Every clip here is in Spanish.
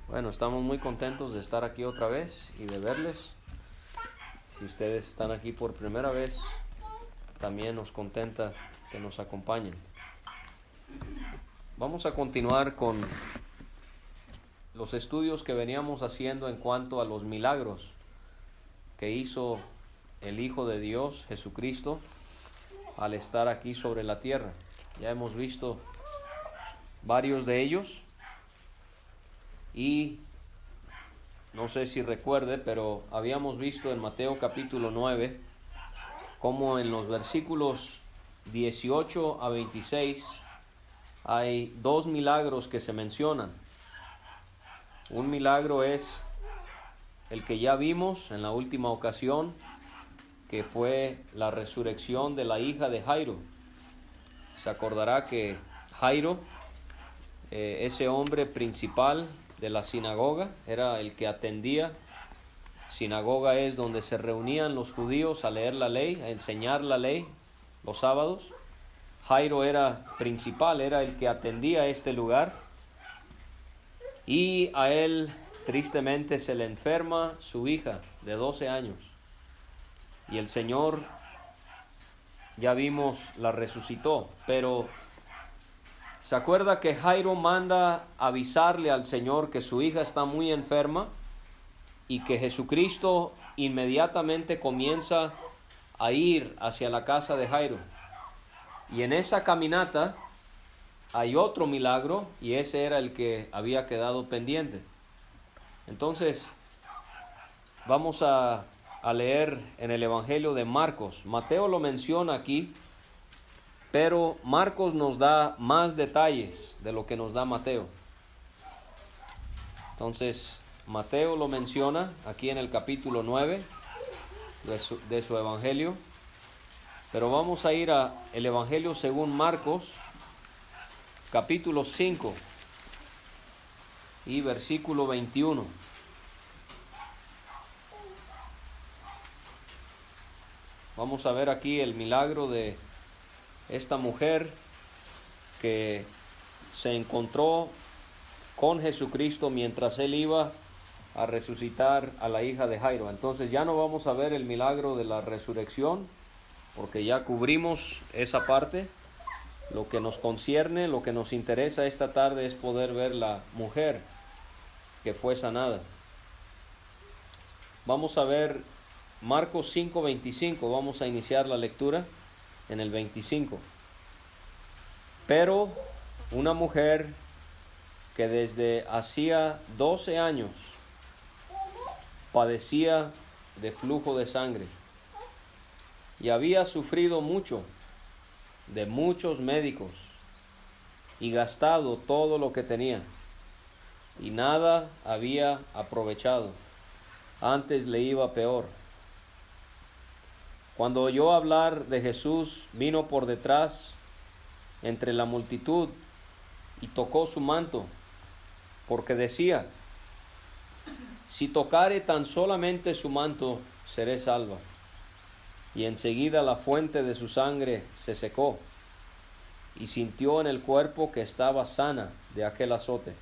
Bueno, estamos muy contentos de estar aquí otra vez y de verles. Si ustedes están aquí por primera vez, también nos contenta que nos acompañen. Vamos a continuar con los estudios que veníamos haciendo en cuanto a los milagros que hizo el Hijo de Dios, Jesucristo, al estar aquí sobre la tierra. Ya hemos visto varios de ellos y no sé si recuerde, pero habíamos visto en Mateo capítulo 9 como en los versículos 18 a 26 hay dos milagros que se mencionan. Un milagro es el que ya vimos en la última ocasión, que fue la resurrección de la hija de Jairo. Se acordará que Jairo, ese hombre principal de la sinagoga, era el que atendía. Sinagoga es donde se reunían los judíos a leer la ley, a enseñar la ley los sábados. Jairo era principal, era el que atendía este lugar, y a él tristemente se le enferma su hija de 12 años. Y el Señor, ya vimos, la resucitó, pero ¿se acuerda que Jairo manda avisarle al Señor que su hija está muy enferma y que Jesucristo inmediatamente comienza a ir hacia la casa de Jairo? Y en esa caminata hay otro milagro, y ese era el que había quedado pendiente. Entonces, vamos a leer en el Evangelio de Marcos. Mateo lo menciona aquí, pero Marcos nos da más detalles de lo que nos da Mateo. Entonces, Mateo lo menciona aquí en el capítulo 9 de su Evangelio. Pero vamos a ir a el Evangelio según Marcos, capítulo 5 y versículo 21. Vamos a ver aquí el milagro de esta mujer que se encontró con Jesucristo mientras él iba a resucitar a la hija de Jairo. Entonces ya no vamos a ver el milagro de la resurrección, porque ya cubrimos esa parte. Lo que nos concierne, lo que nos interesa esta tarde es poder ver la mujer que fue sanada. Vamos a ver Marcos 5:25, vamos a iniciar la lectura en el 25. Pero una mujer que desde hacía 12 años padecía de flujo de sangre y había sufrido mucho de muchos médicos y gastado todo lo que tenía, y nada había aprovechado, antes le iba peor. Cuando oyó hablar de Jesús, vino por detrás entre la multitud y tocó su manto, porque decía: si tocare tan solamente su manto, seré salva. Y enseguida la fuente de su sangre se secó, y sintió en el cuerpo que estaba sana de aquel azote.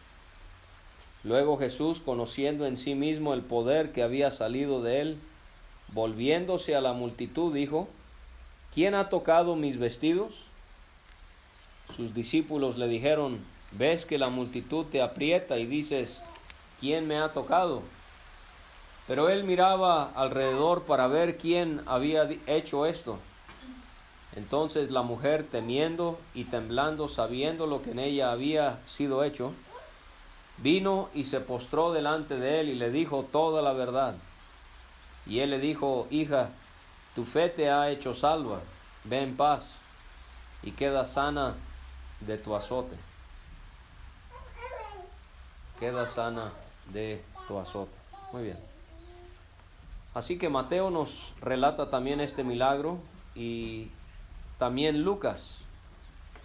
Luego Jesús, conociendo en sí mismo el poder que había salido de él, volviéndose a la multitud, dijo: ¿quién ha tocado mis vestidos? Sus discípulos le dijeron: ¿ves que la multitud te aprieta y dices: ¿quién me ha tocado? Pero él miraba alrededor para ver quién había hecho esto. Entonces la mujer, temiendo y temblando, sabiendo lo que en ella había sido hecho, vino y se postró delante de él y le dijo toda la verdad. Y él le dijo: hija, tu fe te ha hecho salva, ve en paz y queda sana de tu azote. Queda sana de tu azote. Muy bien. Así que Mateo nos relata también este milagro, y también Lucas.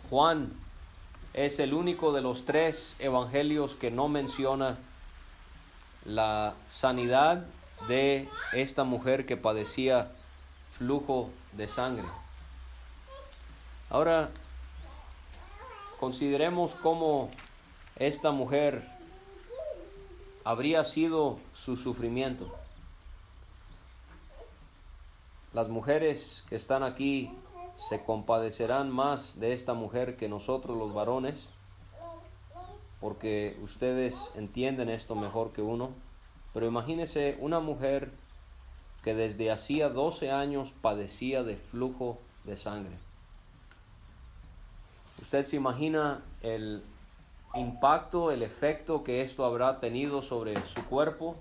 Juan es el único de los 3 evangelios que no menciona la sanidad de esta mujer que padecía flujo de sangre. Ahora, consideremos cómo esta mujer habría sido su sufrimiento. Las mujeres que están aquí se compadecerán más de esta mujer que nosotros los varones, porque ustedes entienden esto mejor que uno. Pero imagínese una mujer que desde hacía 12 años padecía de flujo de sangre. Usted se imagina el impacto, el efecto que esto habrá tenido sobre su cuerpo,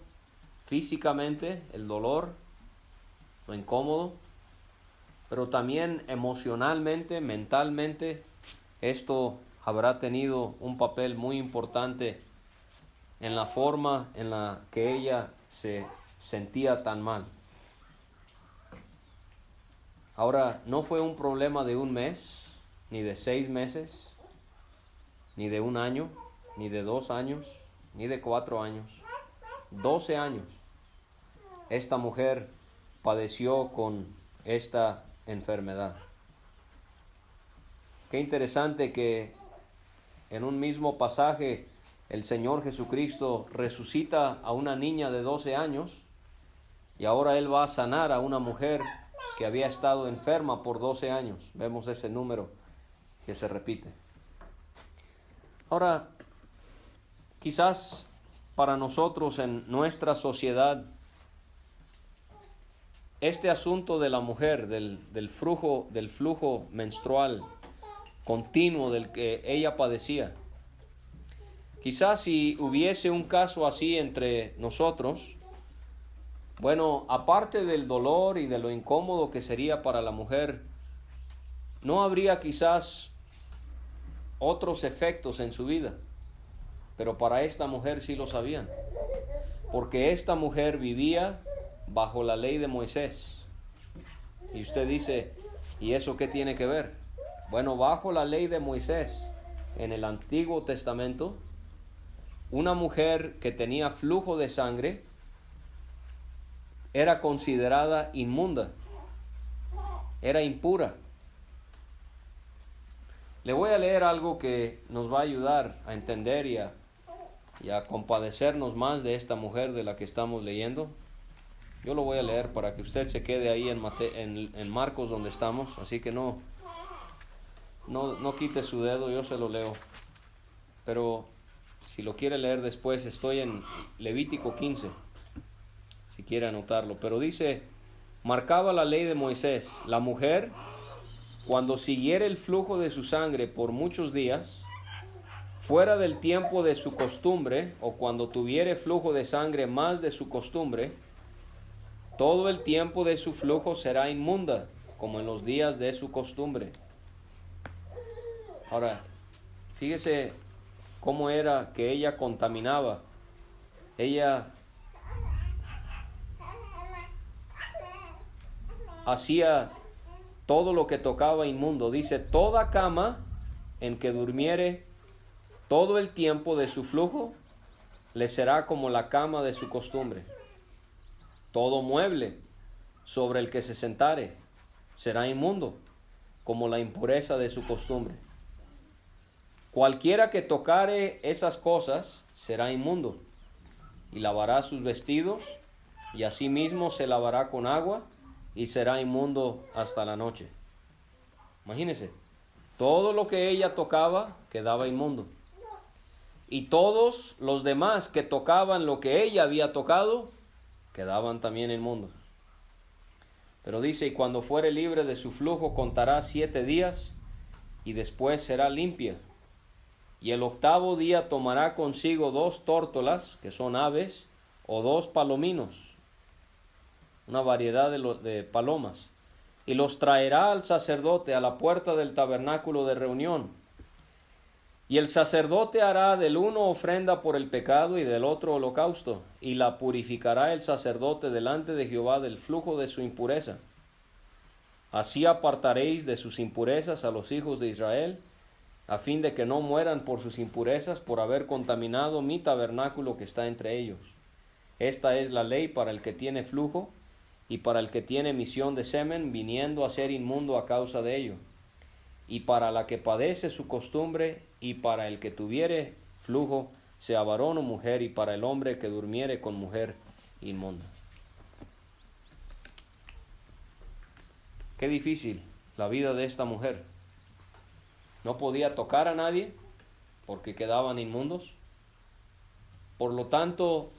físicamente, el dolor, lo incómodo, pero también emocionalmente, mentalmente, esto habrá tenido un papel muy importante en la forma en la que ella se sentía tan mal. Ahora, no fue un problema de un mes, ni de 6 meses, ni de 1 año, ni de 2 años, ni de 4 años. 12 años. Esta mujer padeció con esta enfermedad. Qué interesante que en un mismo pasaje el Señor Jesucristo resucita a una niña de 12 años y ahora Él va a sanar a una mujer que había estado enferma por 12 años. Vemos ese número que se repite. Ahora, quizás para nosotros en nuestra sociedad, este asunto de la mujer, del flujo menstrual continuo del que ella padecía, quizás si hubiese un caso así entre nosotros, bueno, aparte del dolor y de lo incómodo que sería para la mujer, no habría quizás otros efectos en su vida, pero para esta mujer sí lo sabían, porque esta mujer vivía bajo la ley de Moisés. Y usted dice, ¿y eso qué tiene que ver? Bueno, bajo la ley de Moisés, en el Antiguo Testamento, una mujer que tenía flujo de sangre era considerada inmunda, era impura. Le voy a leer algo que nos va a ayudar a entender y a compadecernos más de esta mujer de la que estamos leyendo. Yo lo voy a leer para que usted se quede ahí en Marcos donde estamos, así que no quite su dedo, yo se lo leo. Pero si lo quiere leer después, estoy en Levítico 15, si quiere anotarlo. Pero dice, marcaba la ley de Moisés, la mujer, cuando siguiere el flujo de su sangre por muchos días, fuera del tiempo de su costumbre, o cuando tuviere flujo de sangre más de su costumbre, todo el tiempo de su flujo será inmunda, como en los días de su costumbre. Ahora, fíjese cómo era que ella contaminaba. Ella hacía todo lo que tocaba inmundo. Dice, toda cama en que durmiere todo el tiempo de su flujo, le será como la cama de su costumbre. Todo mueble sobre el que se sentare será inmundo, como la impureza de su costumbre. Cualquiera que tocare esas cosas será inmundo, y lavará sus vestidos, y asimismo se lavará con agua, y será inmundo hasta la noche. Imagínense, todo lo que ella tocaba quedaba inmundo. Y todos los demás que tocaban lo que ella había tocado, quedaban también inmundos. Pero dice, y cuando fuere libre de su flujo, contará 7 días, y después será limpia. Y el 8º día tomará consigo 2 tórtolas, que son aves, o 2 palominos, una variedad de palomas, y los traerá al sacerdote a la puerta del tabernáculo de reunión. Y el sacerdote hará del uno ofrenda por el pecado y del otro holocausto, y la purificará el sacerdote delante de Jehová del flujo de su impureza. Así apartaréis de sus impurezas a los hijos de Israel, a fin de que no mueran por sus impurezas, por haber contaminado mi tabernáculo que está entre ellos. Esta es la ley para el que tiene flujo, y para el que tiene emisión de semen, viniendo a ser inmundo a causa de ello, y para la que padece su costumbre, y para el que tuviere flujo sea varón o mujer, y para el hombre que durmiere con mujer inmunda. Qué difícil la vida de esta mujer. No podía tocar a nadie porque quedaban inmundos. Por lo tanto,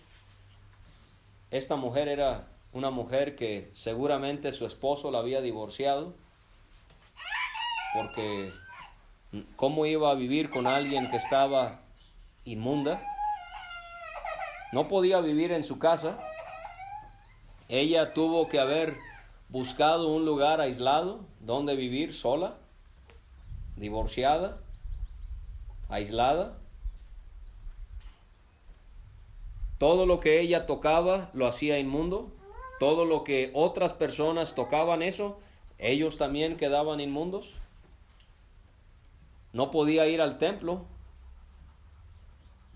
esta mujer era una mujer que seguramente su esposo la había divorciado, porque ¿cómo iba a vivir con alguien que estaba inmunda? No podía vivir en su casa. Ella tuvo que haber buscado un lugar aislado donde vivir sola, divorciada, aislada. Todo lo que ella tocaba lo hacía inmundo. Todo lo que otras personas tocaban eso, ellos también quedaban inmundos. No podía ir al templo.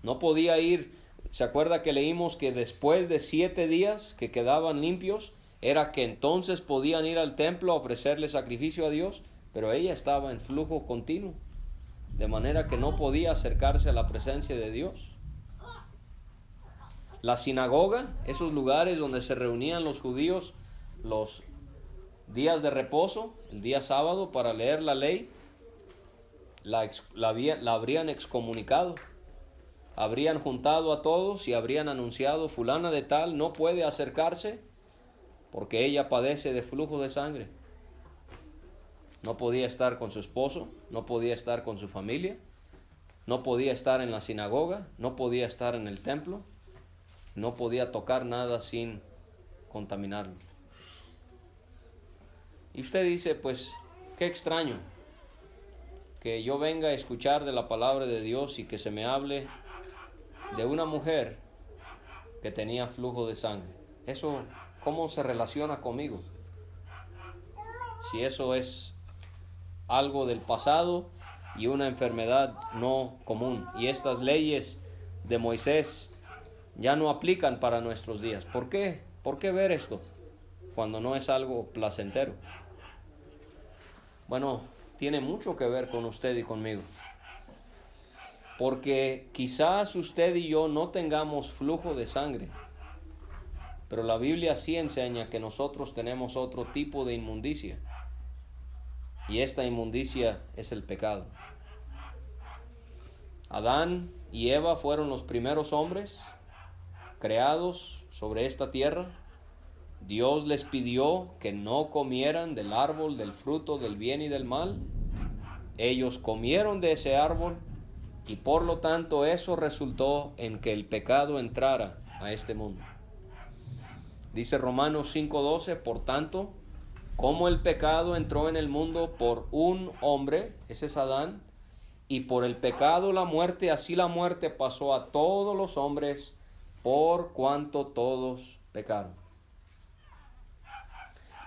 No podía ir. ¿Se acuerda que leímos que después de 7 días que quedaban limpios, era que entonces podían ir al templo a ofrecerle sacrificio a Dios? Pero ella estaba en flujo continuo, de manera que no podía acercarse a la presencia de Dios. La sinagoga, esos lugares donde se reunían los judíos los días de reposo, el día sábado, para leer la ley, la habrían excomunicado. Habrían juntado a todos y habrían anunciado: fulana de tal no puede acercarse porque ella padece de flujo de sangre. No podía estar con su esposo, no podía estar con su familia, no podía estar en la sinagoga, no podía estar en el templo, no podía tocar nada sin contaminarlo. Y usted dice, pues, qué extraño que yo venga a escuchar de la palabra de Dios y que se me hable de una mujer que tenía flujo de sangre. Eso, ¿cómo se relaciona conmigo? Si eso es algo del pasado y una enfermedad no común, y estas leyes de Moisés ya no aplican para nuestros días. ¿Por qué? ¿Por qué ver esto cuando no es algo placentero? Bueno, tiene mucho que ver con usted y conmigo. Porque quizás usted y yo no tengamos flujo de sangre, pero la Biblia sí enseña que nosotros tenemos otro tipo de inmundicia. Y esta inmundicia es el pecado. Adán y Eva fueron los primeros hombres creados sobre esta tierra. Dios les pidió que no comieran del árbol del fruto del bien y del mal. Ellos comieron de ese árbol y por lo tanto eso resultó en que el pecado entrara a este mundo. Dice Romanos 5:12, por tanto, como el pecado entró en el mundo por un hombre, ese es Adán, y por el pecado la muerte, así la muerte pasó a todos los hombres, por cuanto todos pecaron.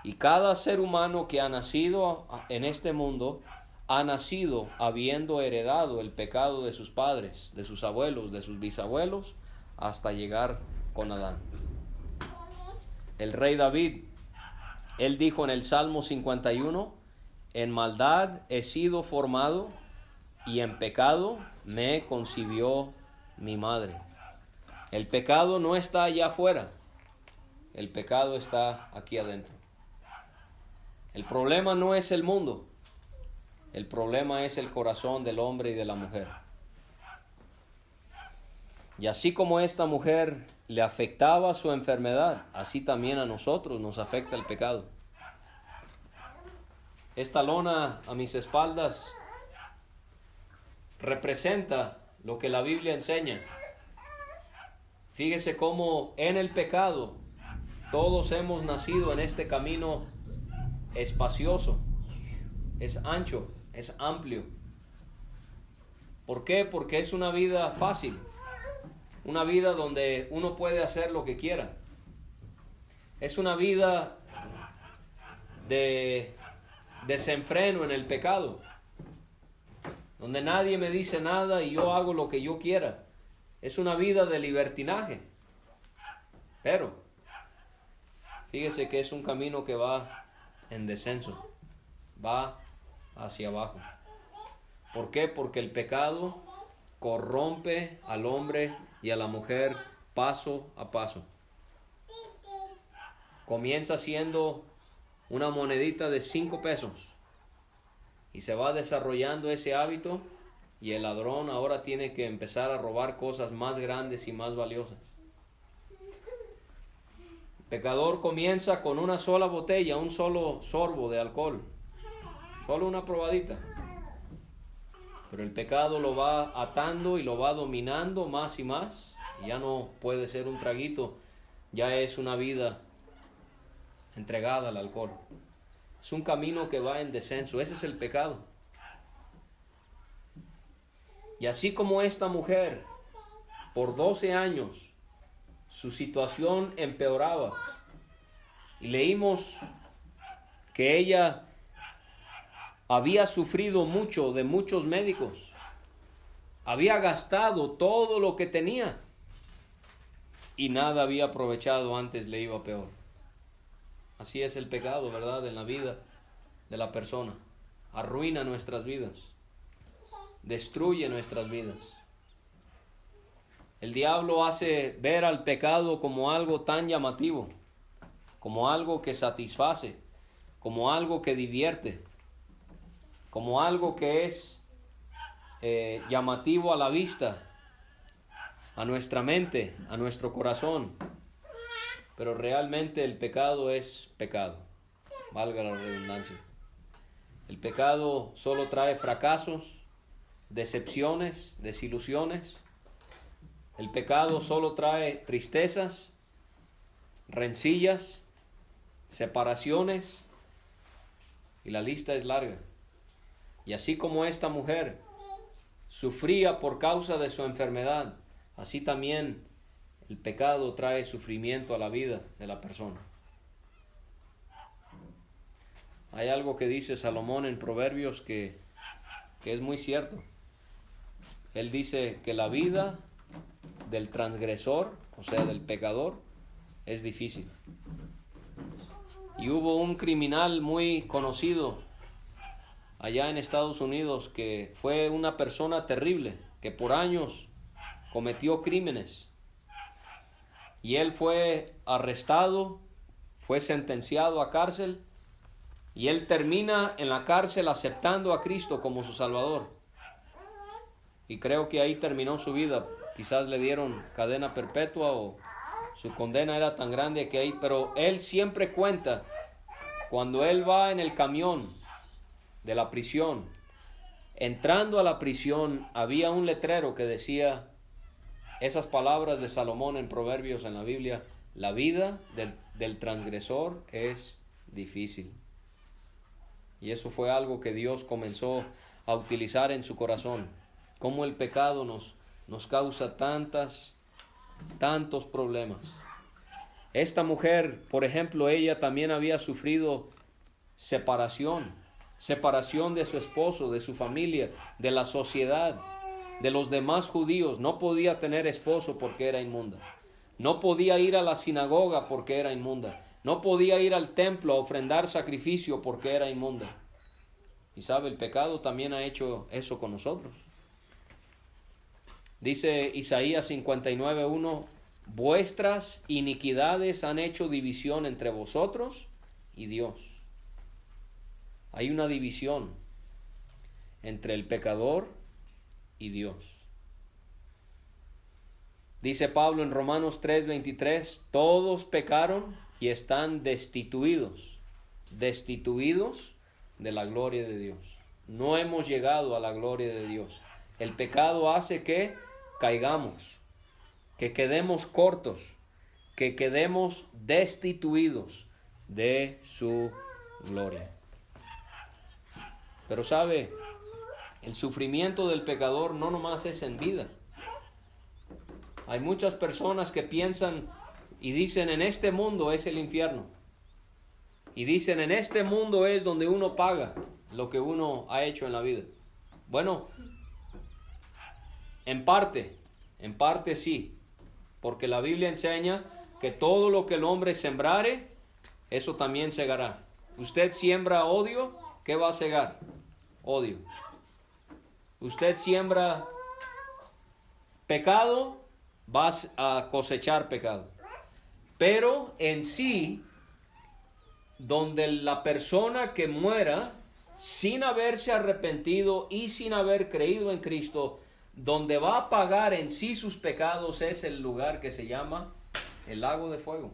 Y cada ser humano que ha nacido en este mundo ha nacido habiendo heredado el pecado de sus padres, de sus abuelos, de sus bisabuelos, hasta llegar con Adán. El rey David, él dijo en el Salmo 51, en maldad he sido formado y en pecado me concibió mi madre. El pecado no está allá afuera, el pecado está aquí adentro. El problema no es el mundo, el problema es el corazón del hombre y de la mujer. Y así como esta mujer le afectaba su enfermedad, así también a nosotros nos afecta el pecado. Esta lona a mis espaldas representa lo que la Biblia enseña. Fíjese cómo en el pecado todos hemos nacido en este camino espacioso, es ancho, es amplio. ¿Por qué? Porque es una vida fácil, una vida donde uno puede hacer lo que quiera. Es una vida de desenfreno en el pecado, donde nadie me dice nada y yo hago lo que yo quiera. Es una vida de libertinaje. Pero fíjese que es un camino que va en descenso, va hacia abajo. ¿Por qué? Porque el pecado corrompe al hombre y a la mujer paso a paso. Comienza siendo una monedita de 5 pesos y se va desarrollando ese hábito, y el ladrón ahora tiene que empezar a robar cosas más grandes y más valiosas. El pecador comienza con una sola botella, un solo sorbo de alcohol, solo una probadita. Pero el pecado lo va atando y lo va dominando más y más. Ya no puede ser un traguito, ya es una vida entregada al alcohol. Es un camino que va en descenso. Ese es el pecado. Y así como esta mujer, por 12 años, su situación empeoraba. Y leímos que ella había sufrido mucho de muchos médicos. Había gastado todo lo que tenía. Y nada había aprovechado, antes le iba peor. Así es el pecado, ¿verdad? En la vida de la persona. Arruina nuestras vidas. Destruye nuestras vidas. El diablo hace ver al pecado como algo tan llamativo, como algo que satisface, como algo que divierte, como algo que es llamativo a la vista, a nuestra mente, a nuestro corazón. Pero realmente el pecado es pecado, valga la redundancia. El pecado solo trae fracasos, decepciones, desilusiones. El pecado solo trae tristezas, rencillas, separaciones, y la lista es larga. Y así como esta mujer sufría por causa de su enfermedad, así también el pecado trae sufrimiento a la vida de la persona. Hay algo que dice Salomón en Proverbios que es muy cierto. Él dice que la vida del transgresor, o sea, del pecador, es difícil. Y hubo un criminal muy conocido allá en Estados Unidos que fue una persona terrible, que por años cometió crímenes. Y él fue arrestado, fue sentenciado a cárcel, y él termina en la cárcel aceptando a Cristo como su Salvador. Y creo que ahí terminó su vida. Quizás le dieron cadena perpetua o su condena era tan grande que ahí... Pero él siempre cuenta, cuando él va en el camión de la prisión, entrando a la prisión, había un letrero que decía esas palabras de Salomón en Proverbios en la Biblia: la vida del transgresor es difícil. Y eso fue algo que Dios comenzó a utilizar en su corazón. Cómo el pecado nos causa tantos problemas. Esta mujer, por ejemplo, ella también había sufrido separación de su esposo, de su familia, de la sociedad, de los demás judíos. No podía tener esposo porque era inmunda. No podía ir a la sinagoga porque era inmunda. No podía ir al templo a ofrendar sacrificio porque era inmunda. Y sabe, el pecado también ha hecho eso con nosotros. Dice Isaías 59:1: vuestras iniquidades han hecho división entre vosotros y Dios. Hay una división entre el pecador y Dios. Dice Pablo en Romanos 3:23: todos pecaron y están destituidos de la gloria de Dios. No hemos llegado a la gloria de Dios. El pecado hace que caigamos, que quedemos cortos, que quedemos destituidos de su gloria. Pero sabe, el sufrimiento del pecador no nomás es en vida. Hay muchas personas que piensan y dicen: en este mundo es el infierno. Y dicen: en este mundo es donde uno paga lo que uno ha hecho en la vida. Bueno, en parte sí, porque la Biblia enseña que todo lo que el hombre sembrare, eso también segará. Usted siembra odio, ¿qué va a segar? Odio. Usted siembra pecado, vas a cosechar pecado. Pero en sí, donde la persona que muera sin haberse arrepentido y sin haber creído en Cristo, donde va a pagar en sí sus pecados es el lugar que se llama el lago de fuego.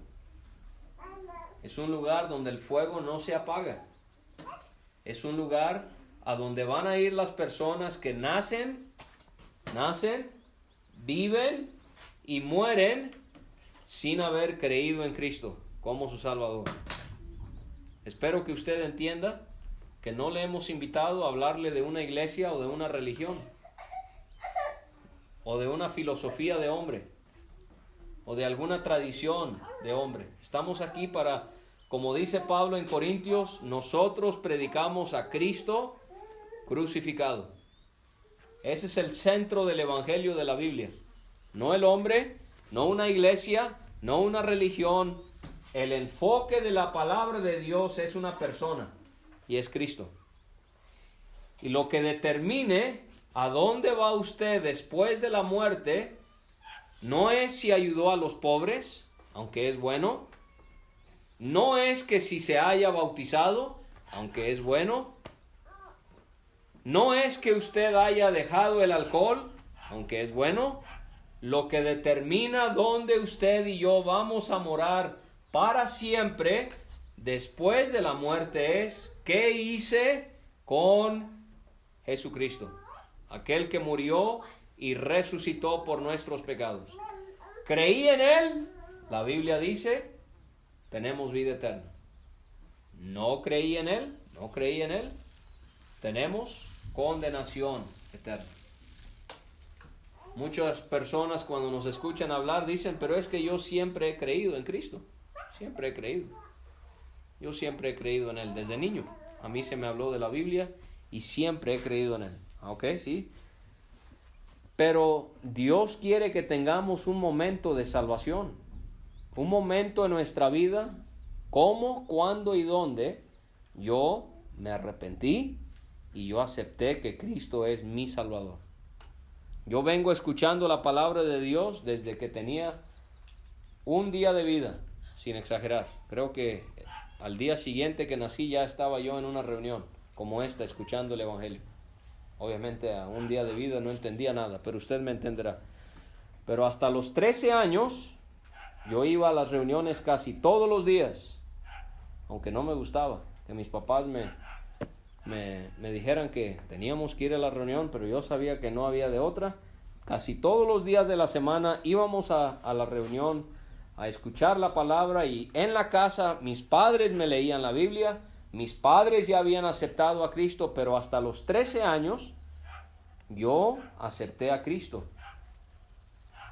Es un lugar donde el fuego no se apaga. Es un lugar a donde van a ir las personas que nacen, viven y mueren sin haber creído en Cristo como su Salvador. Espero que usted entienda que no le hemos invitado a hablarle de una iglesia o de una religión, o de una filosofía de hombre, o de alguna tradición de hombre. Estamos aquí para, como dice Pablo en Corintios, nosotros predicamos a Cristo crucificado. Ese es el centro del evangelio de la Biblia. No el hombre, no una iglesia, no una religión. El enfoque de la palabra de Dios es una persona, y es Cristo. Y lo que determine a dónde va usted después de la muerte no es si ayudó a los pobres, aunque es bueno. No es que si se haya bautizado, aunque es bueno. No es que usted haya dejado el alcohol, aunque es bueno. Lo que determina dónde usted y yo vamos a morar para siempre después de la muerte es qué hice con Jesucristo, aquel que murió y resucitó por nuestros pecados. Creí en Él, la Biblia dice, tenemos vida eterna. No creí en Él, tenemos condenación eterna. Muchas personas cuando nos escuchan hablar dicen, pero es que yo siempre he creído en Cristo. Siempre he creído. Yo siempre he creído en Él desde niño. A mí se me habló de la Biblia y siempre he creído en Él. ¿Ok? Sí. Pero Dios quiere que tengamos un momento de salvación. Un momento en nuestra vida, cómo, cuándo y dónde yo me arrepentí y yo acepté que Cristo es mi Salvador. Yo vengo escuchando la palabra de Dios desde que tenía un día de vida, sin exagerar. Creo que al día siguiente que nací ya estaba yo en una reunión como esta, escuchando el Evangelio. Obviamente a un día de vida no entendía nada, pero usted me entenderá. Pero hasta los 13 años yo iba a las reuniones casi todos los días, aunque no me gustaba que mis papás me dijeran que teníamos que ir a la reunión, pero yo sabía que no había de otra. Casi todos los días de la semana íbamos a la reunión a escuchar la palabra, y en la casa mis padres me leían la Biblia. Mis padres ya habían aceptado a Cristo, pero hasta los 13 años yo acepté a Cristo.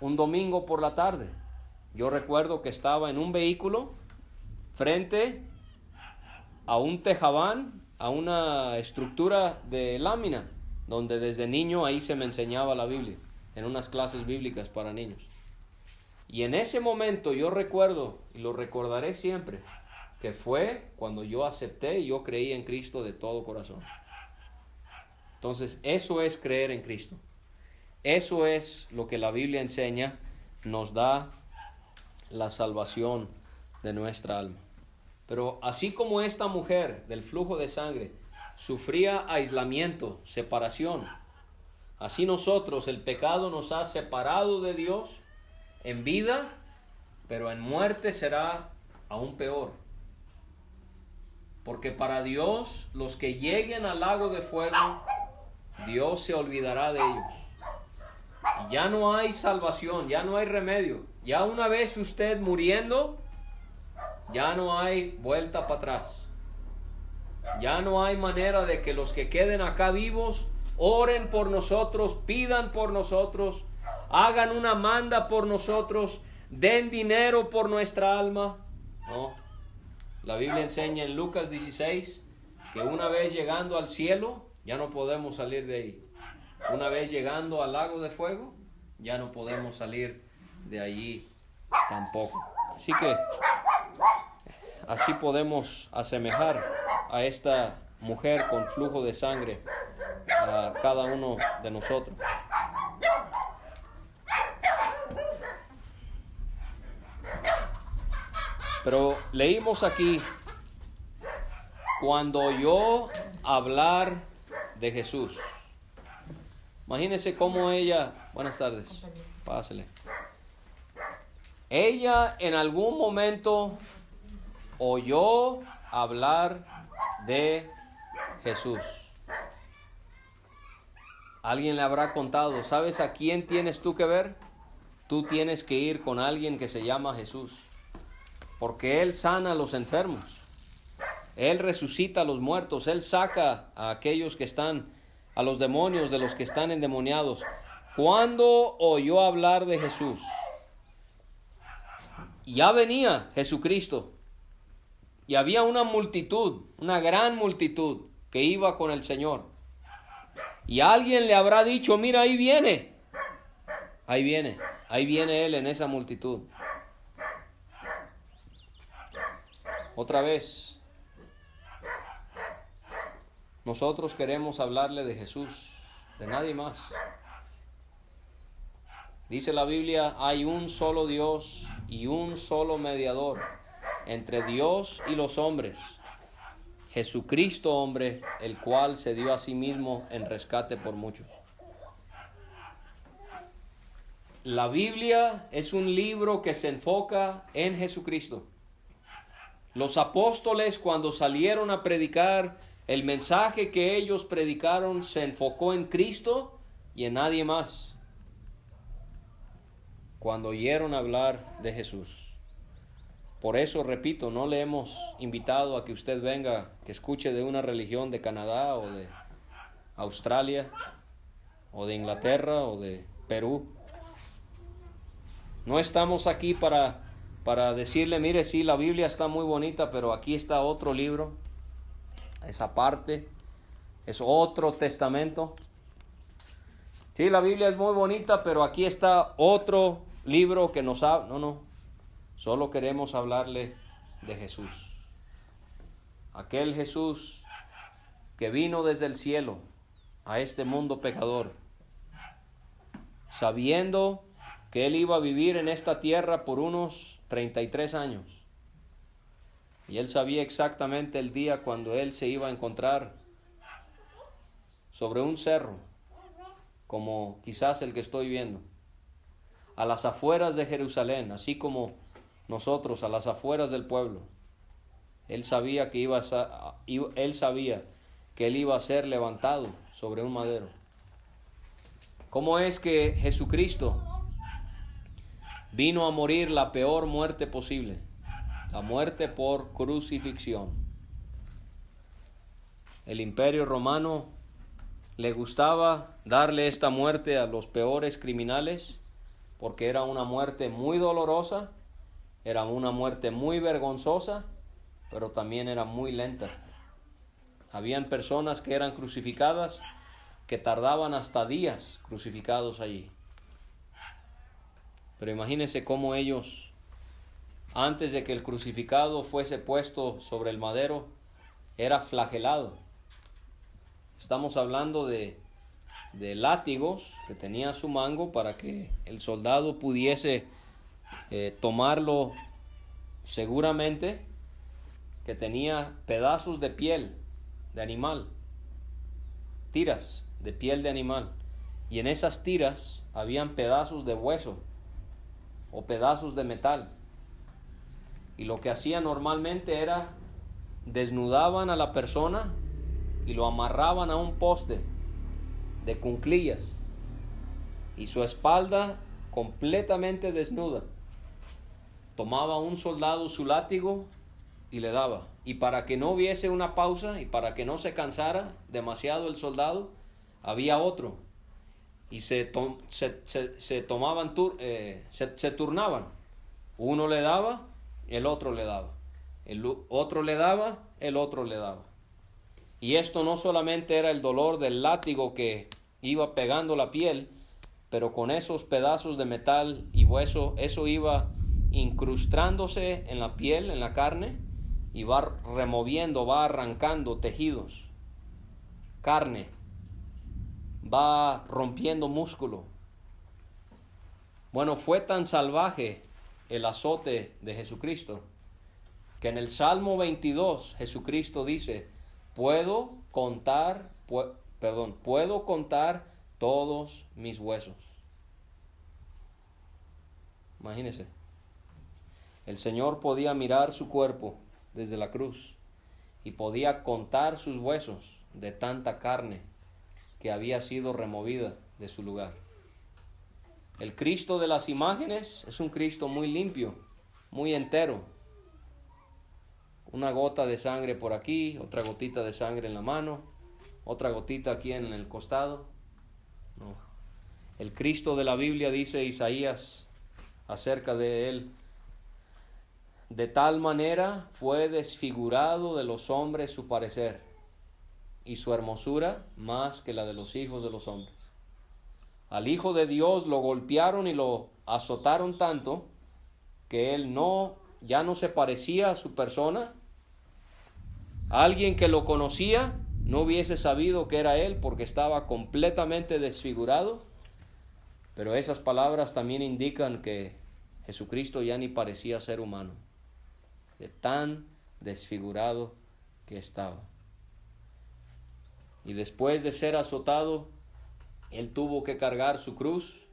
Un domingo por la tarde, yo recuerdo que estaba en un vehículo frente a un tejabán, a una estructura de lámina, donde desde niño ahí se me enseñaba la Biblia, en unas clases bíblicas para niños. Y en ese momento yo recuerdo, y lo recordaré siempre, que fue cuando yo acepté y yo creí en Cristo de todo corazón. Entonces, eso es creer en Cristo. Eso es lo que la Biblia enseña, nos da la salvación de nuestra alma. Pero así como esta mujer del flujo de sangre sufría aislamiento, separación, así nosotros, el pecado nos ha separado de Dios en vida, pero en muerte será aún peor. Porque para Dios, los que lleguen al lago de fuego, Dios se olvidará de ellos. Y ya no hay salvación, ya no hay remedio. Ya una vez usted muriendo, ya no hay vuelta para atrás. Ya no hay manera de que los que queden acá vivos oren por nosotros, pidan por nosotros, hagan una manda por nosotros, den dinero por nuestra alma. No. La Biblia enseña en Lucas 16 que una vez llegando al cielo, ya no podemos salir de ahí. Una vez llegando al lago de fuego, ya no podemos salir de allí tampoco. Así que así podemos asemejar a esta mujer con flujo de sangre a cada uno de nosotros. Pero leímos aquí, cuando oyó hablar de Jesús. Imagínense cómo ella, buenas tardes, pásele. Ella en algún momento oyó hablar de Jesús. Alguien le habrá contado, ¿sabes a quién tienes tú que ver? Tú tienes que ir con alguien que se llama Jesús, porque Él sana a los enfermos, Él resucita a los muertos, Él saca a aquellos que están, a los demonios de los que están endemoniados. Cuando oyó hablar de Jesús, ya venía Jesucristo, y había una multitud, una gran multitud que iba con el Señor. Y alguien le habrá dicho, mira, ahí viene Él en esa multitud. Otra vez, nosotros queremos hablarle de Jesús, de nadie más. Dice la Biblia, hay un solo Dios y un solo mediador entre Dios y los hombres, Jesucristo hombre, el cual se dio a sí mismo en rescate por muchos. La Biblia es un libro que se enfoca en Jesucristo. Los apóstoles, cuando salieron a predicar, el mensaje que ellos predicaron se enfocó en Cristo y en nadie más. Cuando oyeron hablar de Jesús. Por eso, repito, no le hemos invitado a que usted venga, que escuche de una religión de Canadá o de Australia o de Inglaterra o de Perú. No estamos aquí para decirle, mire, sí, la Biblia está muy bonita, pero aquí está otro libro, esa parte, es otro testamento. Sí, la Biblia es muy bonita, pero aquí está otro libro que nos habla. No. Solo queremos hablarle de Jesús. Aquel Jesús que vino desde el cielo a este mundo pecador, sabiendo que Él iba a vivir en esta tierra por unos 33 años. Y Él sabía exactamente el día cuando Él se iba a encontrar sobre un cerro, como quizás el que estoy viendo, a las afueras de Jerusalén, así como nosotros a las afueras del pueblo. Él sabía que Él iba a ser levantado sobre un madero. ¿Cómo es que Jesucristo vino a morir la peor muerte posible? La muerte por crucifixión. El Imperio Romano le gustaba darle esta muerte a los peores criminales porque era una muerte muy dolorosa, era una muerte muy vergonzosa, pero también era muy lenta. Habían personas que eran crucificadas que tardaban hasta días crucificados allí. Pero imagínense cómo ellos, antes de que el crucificado fuese puesto sobre el madero, era flagelado. Estamos hablando de látigos que tenía a su mango para que el soldado pudiese tomarlo. Seguramente que tenía pedazos de piel de animal, tiras de piel de animal, y en esas tiras habían pedazos de hueso o pedazos de metal, y lo que hacían normalmente era desnudaban a la persona y lo amarraban a un poste de cunclillas y su espalda completamente desnuda. Tomaba un soldado su látigo y le daba, y para que no hubiese una pausa y para que no se cansara demasiado el soldado, había otro, y se turnaban. Uno le daba, el otro le daba, el otro le daba, el otro le daba. Y esto no solamente era el dolor del látigo que iba pegando la piel, pero con esos pedazos de metal y hueso, eso iba incrustándose en la piel, en la carne, y va removiendo, va arrancando tejidos, carne, va rompiendo músculo. Bueno, fue tan salvaje el azote de Jesucristo que en el Salmo 22 Jesucristo dice, puedo contar todos mis huesos. Imagínense, el Señor podía mirar su cuerpo desde la cruz y podía contar sus huesos de tanta carne que había sido removida de su lugar. El Cristo de las imágenes es un Cristo muy limpio, muy entero. Una gota de sangre por aquí, otra gotita de sangre en la mano, otra gotita aquí en el costado. No. El Cristo de la Biblia, dice Isaías acerca de él, de tal manera fue desfigurado de los hombres su parecer, y su hermosura más que la de los hijos de los hombres. Al Hijo de Dios lo golpearon y lo azotaron tanto que él ya no se parecía a su persona. Alguien que lo conocía no hubiese sabido que era él porque estaba completamente desfigurado. Pero esas palabras también indican que Jesucristo ya ni parecía ser humano, de tan desfigurado que estaba. Y después de ser azotado, él tuvo que cargar su cruz.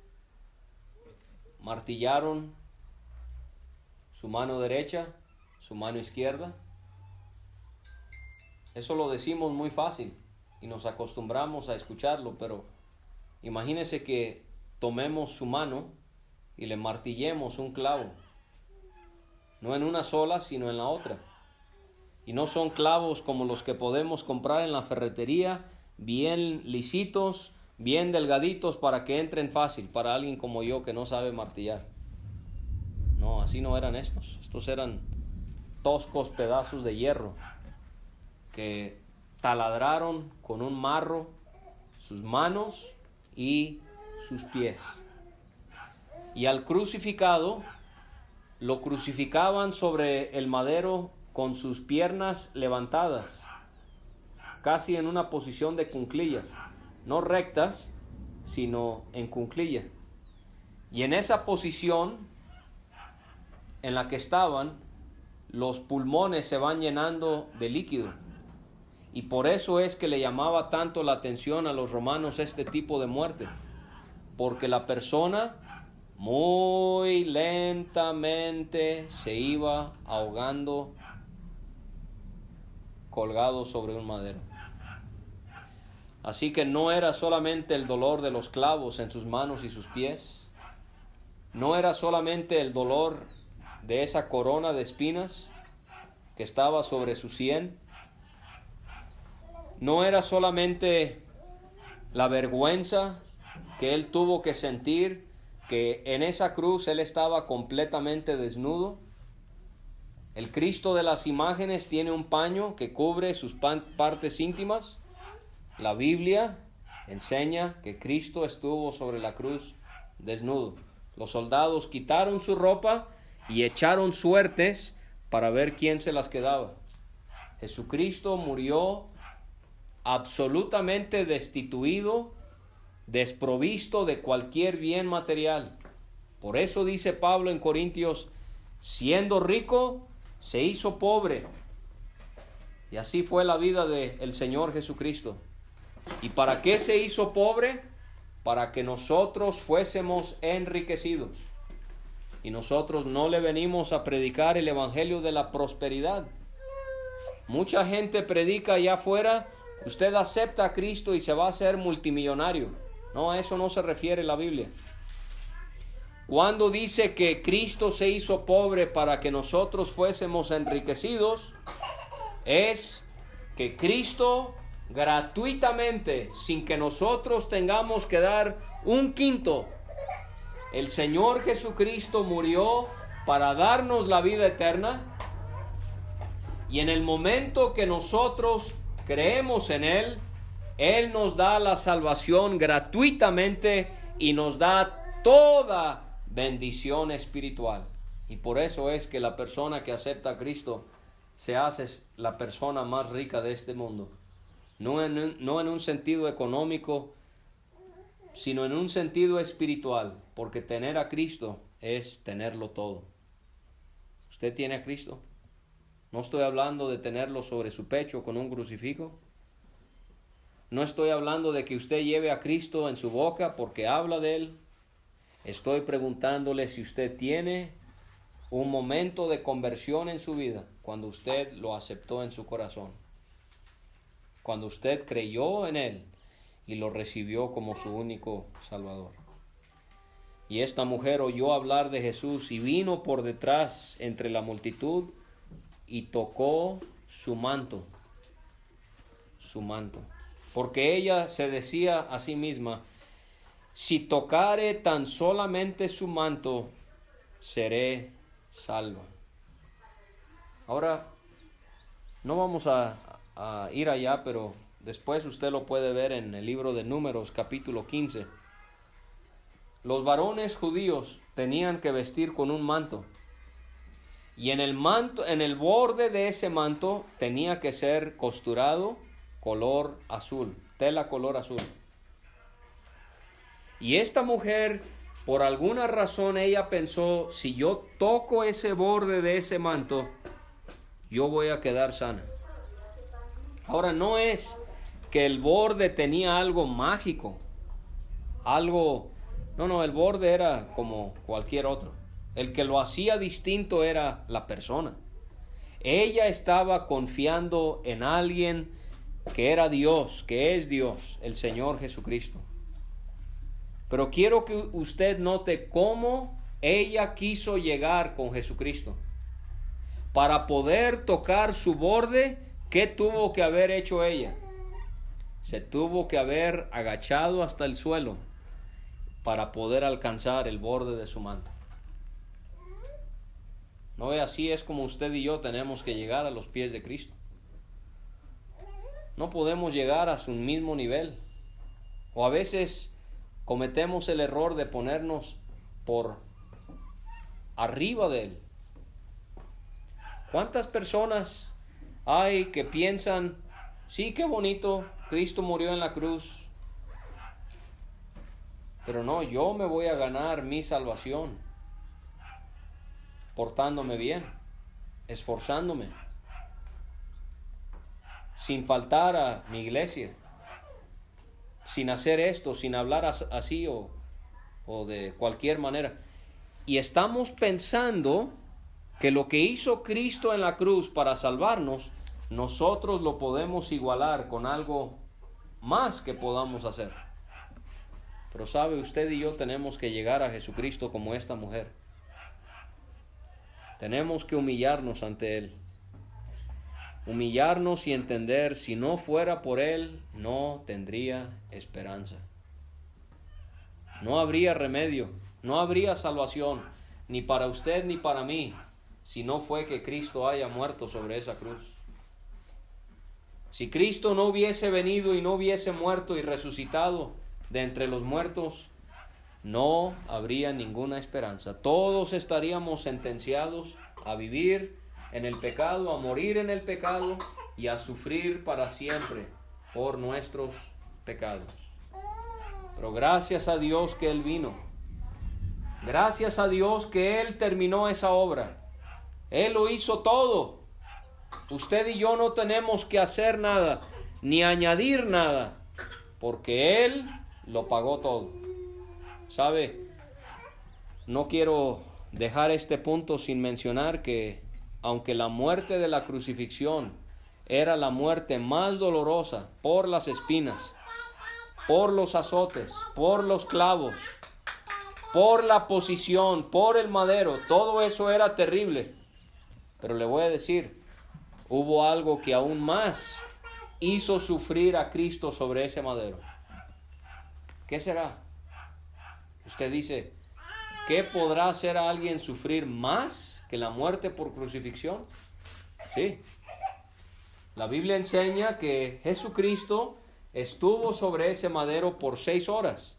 Martillaron su mano derecha, su mano izquierda. Eso lo decimos muy fácil y nos acostumbramos a escucharlo, pero imagínese que tomemos su mano y le martillemos un clavo, no en una sola, sino en la otra. Y no son clavos como los que podemos comprar en la ferretería, bien lisitos, bien delgaditos para que entren fácil para alguien como yo que no sabe martillar. No, así no eran estos. Estos eran toscos pedazos de hierro que taladraron con un marro sus manos y sus pies. Y al crucificado lo crucificaban sobre el madero con sus piernas levantadas, casi en una posición de cuclillas, no rectas, sino en cuclilla. Y en esa posición en la que estaban, los pulmones se van llenando de líquido. Y por eso es que le llamaba tanto la atención a los romanos este tipo de muerte, porque la persona muy lentamente se iba ahogando colgado sobre un madero. Así que no era solamente el dolor de los clavos en sus manos y sus pies, no era solamente el dolor de esa corona de espinas que estaba sobre su sien, no era solamente la vergüenza que él tuvo que sentir, que en esa cruz él estaba completamente desnudo. El Cristo de las imágenes tiene un paño que cubre sus partes íntimas. La Biblia enseña que Cristo estuvo sobre la cruz desnudo. Los soldados quitaron su ropa y echaron suertes para ver quién se las quedaba. Jesucristo murió absolutamente destituido, desprovisto de cualquier bien material. Por eso dice Pablo en Corintios, siendo rico, se hizo pobre. Y así fue la vida del Señor Jesucristo. ¿Y para qué se hizo pobre? Para que nosotros fuésemos enriquecidos. Y nosotros no le venimos a predicar el evangelio de la prosperidad. Mucha gente predica allá afuera, usted acepta a Cristo y se va a hacer multimillonario. No, a eso no se refiere la Biblia. Cuando dice que Cristo se hizo pobre para que nosotros fuésemos enriquecidos, es que Cristo gratuitamente, sin que nosotros tengamos que dar un quinto, el Señor Jesucristo murió para darnos la vida eterna, y en el momento que nosotros creemos en Él, Él nos da la salvación gratuitamente y nos da toda bendición espiritual. Y por eso es que la persona que acepta a Cristo se hace la persona más rica de este mundo. No en un sentido económico, sino en un sentido espiritual, porque tener a Cristo es tenerlo todo. ¿Usted tiene a Cristo? No estoy hablando de tenerlo sobre su pecho con un crucifijo. No estoy hablando de que usted lleve a Cristo en su boca porque habla de Él. Estoy preguntándole si usted tiene un momento de conversión en su vida cuando usted lo aceptó en su corazón. Cuando usted creyó en Él y lo recibió como su único Salvador. Y esta mujer oyó hablar de Jesús y vino por detrás entre la multitud y tocó su manto. Su manto. Porque ella se decía a sí misma, si tocare tan solamente su manto, seré salva. Ahora, no vamos a ir allá, pero después usted lo puede ver en el libro de Números, capítulo 15. Los varones judíos tenían que vestir con un manto. Y en el manto, en el borde de ese manto tenía que ser costurado color azul, tela color azul. Y esta mujer, por alguna razón, ella pensó, si yo toco ese borde de ese manto, yo voy a quedar sana. Ahora, no es que el borde tenía algo mágico, algo... No, el borde era como cualquier otro. El que lo hacía distinto era la persona. Ella estaba confiando en alguien que era Dios, que es Dios, el Señor Jesucristo. Pero quiero que usted note cómo ella quiso llegar con Jesucristo. Para poder tocar su borde, ¿qué tuvo que haber hecho ella? Se tuvo que haber agachado hasta el suelo para poder alcanzar el borde de su manto. No ve, así es como usted y yo tenemos que llegar a los pies de Cristo. No podemos llegar a su mismo nivel. O a veces cometemos el error de ponernos por arriba de Él. ¿Cuántas personas hay que piensan, sí, qué bonito, Cristo murió en la cruz, pero no, yo me voy a ganar mi salvación portándome bien, esforzándome, sin faltar a mi iglesia, sin hacer esto, sin hablar así o de cualquier manera. Y estamos pensando que lo que hizo Cristo en la cruz para salvarnos, nosotros lo podemos igualar con algo más que podamos hacer. Pero sabe, usted y yo tenemos que llegar a Jesucristo como esta mujer. Tenemos que humillarnos ante Él. Humillarnos y entender, si no fuera por Él, no tendría esperanza. No habría remedio, no habría salvación, ni para usted ni para mí, si no fue que Cristo haya muerto sobre esa cruz. Si Cristo no hubiese venido y no hubiese muerto y resucitado de entre los muertos, no habría ninguna esperanza. Todos estaríamos sentenciados a vivir en el pecado, a morir en el pecado y a sufrir para siempre por nuestros pecados. Pero gracias a Dios que Él vino. Gracias a Dios que Él terminó esa obra. Él lo hizo todo. Usted y yo no tenemos que hacer nada, ni añadir nada, porque Él lo pagó todo. ¿Sabe? No quiero dejar este punto sin mencionar que, aunque la muerte de la crucifixión era la muerte más dolorosa por las espinas, por los azotes, por los clavos, por la posición, por el madero, todo eso era terrible. Pero le voy a decir, hubo algo que aún más hizo sufrir a Cristo sobre ese madero. ¿Qué será? Usted dice, ¿qué podrá hacer a alguien sufrir más que la muerte por crucifixión? Sí. La Biblia enseña que Jesucristo estuvo sobre ese madero por 6 horas.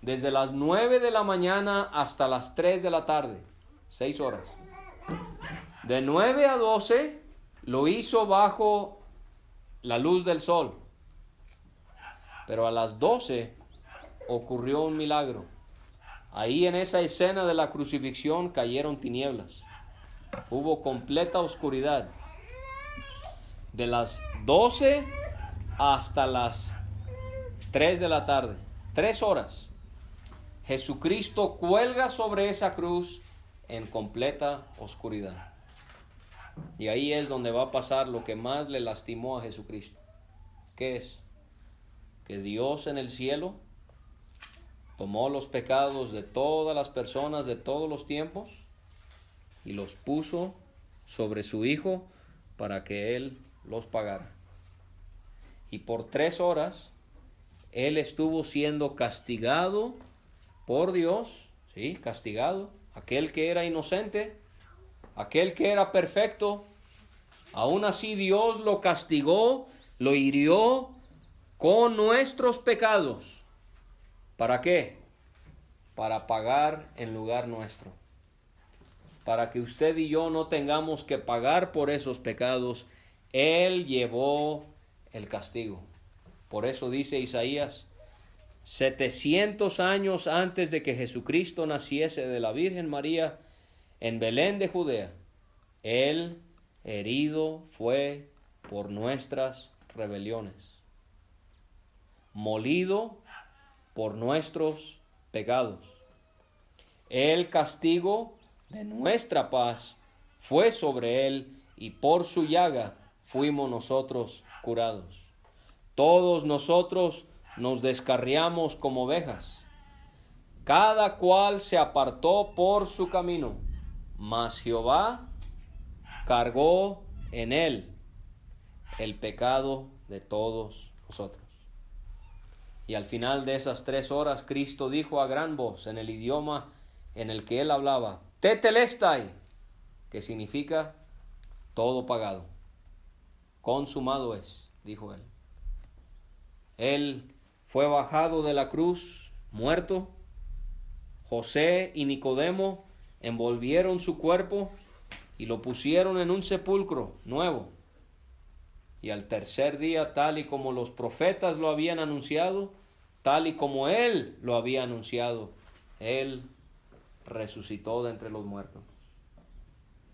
Desde las 9 de la mañana hasta las 3 de la tarde. 6 horas. De 9 a 12 lo hizo bajo la luz del sol. Pero a las 12 ocurrió un milagro. Ahí en esa escena de la crucifixión cayeron tinieblas. Hubo completa oscuridad. de las 12 hasta las 3 de la tarde. 3 horas. Jesucristo cuelga sobre esa cruz en completa oscuridad. Y ahí es donde va a pasar lo que más le lastimó a Jesucristo. ¿Qué es? Que Dios en el cielo tomó los pecados de todas las personas de todos los tiempos y los puso sobre su Hijo para que Él los pagara. Y por 3 horas Él estuvo siendo castigado por Dios, ¿sí? Castigado. Aquel que era inocente, aquel que era perfecto, aún así Dios lo castigó, lo hirió con nuestros pecados. ¿Para qué? Para pagar en lugar nuestro. Para que usted y yo no tengamos que pagar por esos pecados, Él llevó el castigo. Por eso dice Isaías, 700 años antes de que Jesucristo naciese de la Virgen María en Belén de Judea, Él herido fue por nuestras rebeliones, molido por nuestros pecados. El castigo de nuestra paz fue sobre Él, y por su llaga fuimos nosotros curados. Todos nosotros nos descarriamos como ovejas, cada cual se apartó por su camino, mas Jehová cargó en Él el pecado de todos nosotros. Y al final de esas 3 horas, Cristo dijo a gran voz en el idioma en el que Él hablaba, Tetelestai, que significa todo pagado. Consumado es, dijo Él. Él fue bajado de la cruz, muerto. José y Nicodemo envolvieron su cuerpo y lo pusieron en un sepulcro nuevo. Y al tercer día, tal y como los profetas lo habían anunciado, tal y como Él lo había anunciado, Él resucitó de entre los muertos.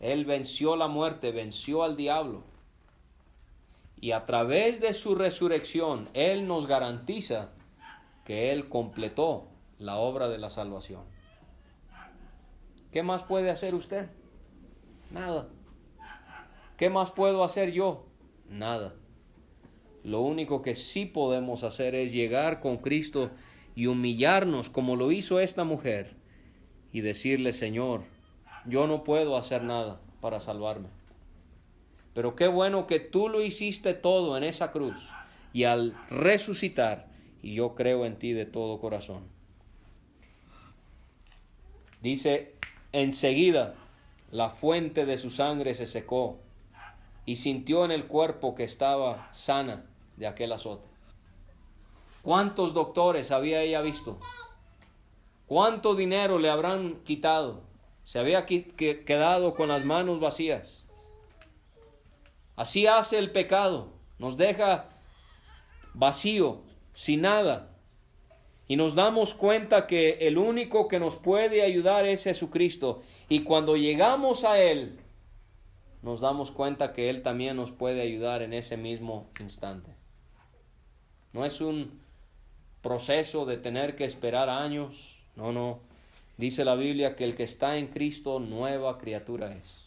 Él venció la muerte, venció al diablo. Y a través de su resurrección, Él nos garantiza que Él completó la obra de la salvación. ¿Qué más puede hacer usted? Nada. ¿Qué más puedo hacer yo? Nada. Lo único que sí podemos hacer es llegar con Cristo y humillarnos como lo hizo esta mujer y decirle, Señor, yo no puedo hacer nada para salvarme. Pero qué bueno que tú lo hiciste todo en esa cruz y al resucitar, y yo creo en ti de todo corazón. Dice, enseguida la fuente de su sangre se secó y sintió en el cuerpo que estaba sana de aquel azote. ¿Cuántos doctores había ella visto? ¿Cuánto dinero le habrán quitado? Se había quedado con las manos vacías. Así hace el pecado, nos deja vacío, sin nada. Y nos damos cuenta que el único que nos puede ayudar es Jesucristo. Y cuando llegamos a Él, nos damos cuenta que Él también nos puede ayudar en ese mismo instante. No es un proceso de tener que esperar años. No. Dice la Biblia que el que está en Cristo, nueva criatura es.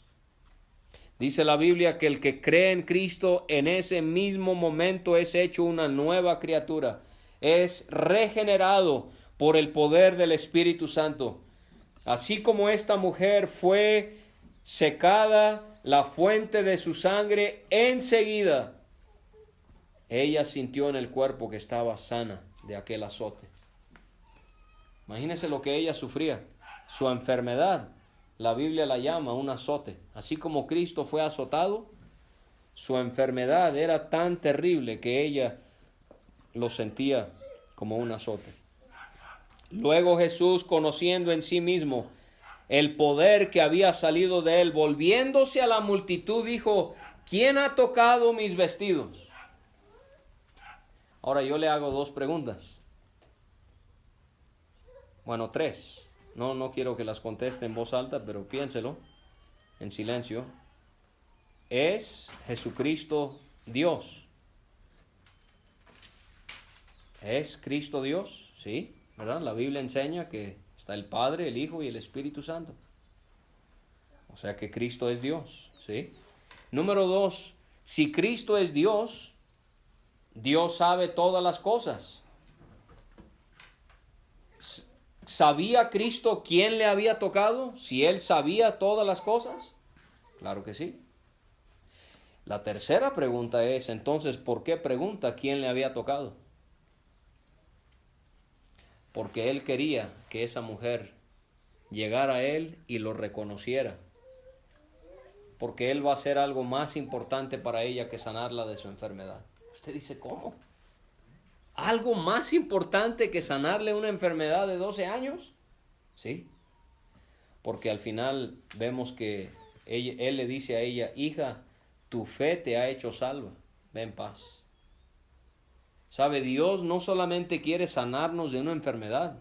Dice la Biblia que el que cree en Cristo en ese mismo momento es hecho una nueva criatura. Es regenerado por el poder del Espíritu Santo. Así como esta mujer fue secada la fuente de su sangre enseguida, ella sintió en el cuerpo que estaba sana de aquel azote. Imagínese lo que ella sufría, su enfermedad. La Biblia la llama un azote. Así como Cristo fue azotado, su enfermedad era tan terrible que ella lo sentía como un azote. Luego Jesús, conociendo en sí mismo el poder que había salido de él, volviéndose a la multitud, dijo, ¿quién ha tocado mis vestidos? Ahora yo le hago 2 preguntas. Bueno, 3. No quiero que las conteste en voz alta, pero piénselo en silencio. ¿Es Jesucristo Dios. ¿Es Cristo Dios? Sí, ¿verdad? La Biblia enseña que está el Padre, el Hijo y el Espíritu Santo. O sea que Cristo es Dios, ¿sí? Número 2, si Cristo es Dios, Dios sabe todas las cosas. ¿Sabía Cristo quién le había tocado? Si Él sabía todas las cosas. Claro que sí. La tercera pregunta es, entonces, ¿por qué pregunta quién le había tocado? Porque Él quería que esa mujer llegara a Él y lo reconociera. Porque Él va a hacer algo más importante para ella que sanarla de su enfermedad. Usted dice, ¿cómo? ¿Algo más importante que sanarle una enfermedad de 12 años? Sí. Porque al final vemos que Él le dice a ella, hija, tu fe te ha hecho salva, ve en paz. Sabe, Dios no solamente quiere sanarnos de una enfermedad,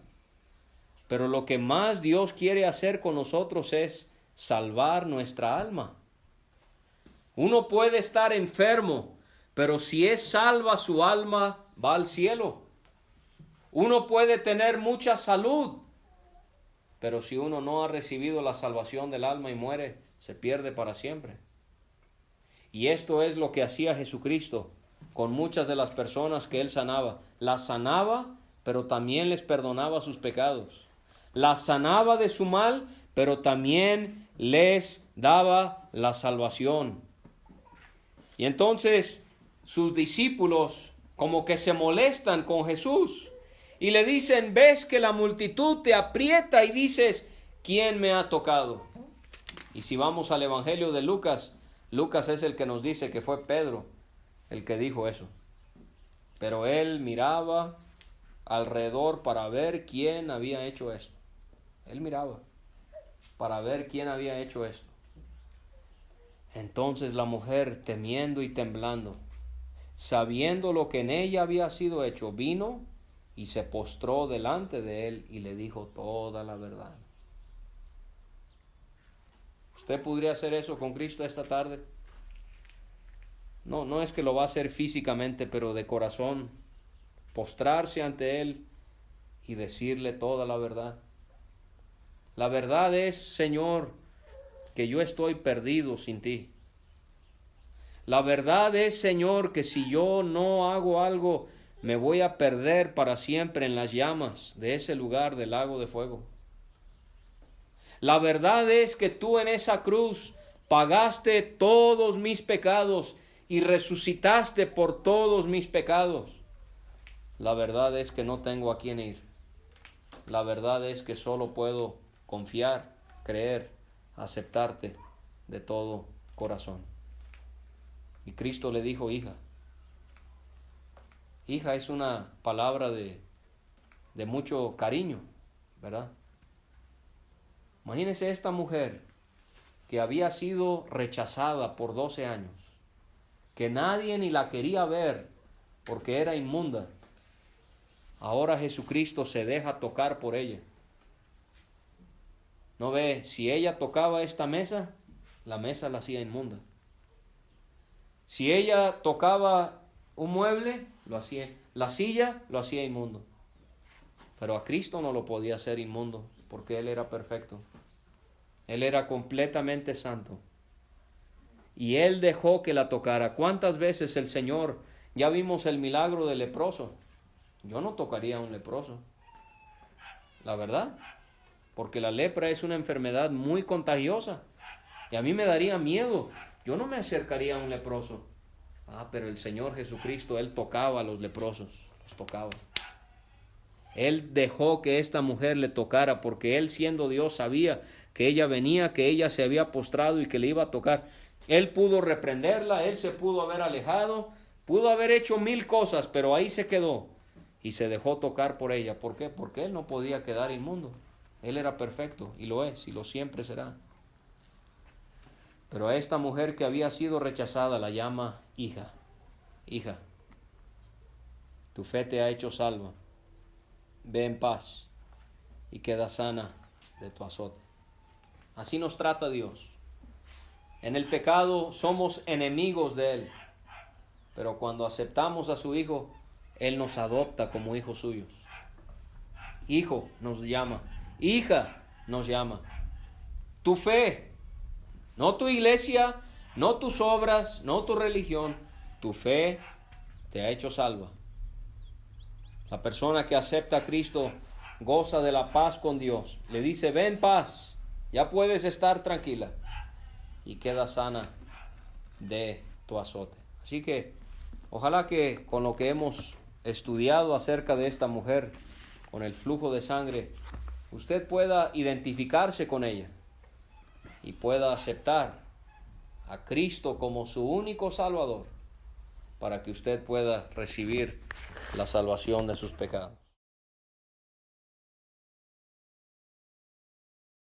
pero lo que más Dios quiere hacer con nosotros es salvar nuestra alma. Uno puede estar enfermo, pero si es salva su alma, va al cielo. Uno puede tener mucha salud, pero si uno no ha recibido la salvación del alma y muere, se pierde para siempre. Y esto es lo que hacía Jesucristo con muchas de las personas que Él sanaba. Las sanaba, pero también les perdonaba sus pecados. Las sanaba de su mal, pero también les daba la salvación. Y entonces sus discípulos como que se molestan con Jesús y le dicen, ves que la multitud te aprieta y dices, ¿quién me ha tocado? Y si vamos al Evangelio de Lucas, Lucas es el que nos dice que fue Pedro el que dijo eso. Pero él miraba alrededor para ver quién había hecho esto. Él miraba para ver quién había hecho esto. Entonces la mujer, temiendo y temblando, sabiendo lo que en ella había sido hecho, vino y se postró delante de él y le dijo toda la verdad. ¿Usted podría hacer eso con Cristo esta tarde? No es que lo va a hacer físicamente, pero de corazón, postrarse ante Él y decirle toda la verdad. La verdad es, Señor, que yo estoy perdido sin ti. La verdad es, Señor, que si yo no hago algo, me voy a perder para siempre en las llamas de ese lugar del lago de fuego. La verdad es que tú en esa cruz pagaste todos mis pecados y resucitaste por todos mis pecados. La verdad es que no tengo a quién ir. La verdad es que solo puedo confiar, creer, aceptarte de todo corazón. Y Cristo le dijo, hija. Hija es una palabra de mucho cariño, ¿verdad? Imagínese esta mujer que había sido rechazada por 12 años, que nadie ni la quería ver porque era inmunda. Ahora Jesucristo se deja tocar por ella. ¿No ve? Si ella tocaba esta mesa, la mesa la hacía inmunda. Si ella tocaba un mueble, lo hacía. La silla lo hacía inmundo. Pero a Cristo no lo podía hacer inmundo, porque Él era perfecto. Él era completamente santo. Y Él dejó que la tocara. ¿Cuántas veces el Señor, ya vimos el milagro del leproso? Yo no tocaría a un leproso, la verdad, porque la lepra es una enfermedad muy contagiosa. Y a mí me daría miedo. Yo no me acercaría a un leproso. Pero el Señor Jesucristo, Él tocaba a los leprosos, los tocaba. Él dejó que esta mujer le tocara porque Él, siendo Dios, sabía que ella venía, que ella se había postrado y que le iba a tocar. Él pudo reprenderla, Él se pudo haber alejado, pudo haber hecho 1000 cosas, pero ahí se quedó y se dejó tocar por ella. ¿Por qué? Porque Él no podía quedar inmundo. Él era perfecto y lo es y lo siempre será. Pero a esta mujer que había sido rechazada la llama hija. Hija, tu fe te ha hecho salva. Ve en paz y queda sana de tu azote. Así nos trata Dios. En el pecado somos enemigos de Él. pero cuando aceptamos a su Hijo, Él nos adopta como hijos suyos. Hijo nos llama, hija nos llama. Tu fe, no tu iglesia, no tus obras, no tu religión, tu fe te ha hecho salva. La persona que acepta a Cristo goza de la paz con Dios. Le dice, ven paz, ya puedes estar tranquila. Y queda sana de tu azote. Así que ojalá que con lo que hemos estudiado acerca de esta mujer con el flujo de sangre, usted pueda identificarse con ella y pueda aceptar a Cristo como su único Salvador, para que usted pueda recibir la salvación de sus pecados.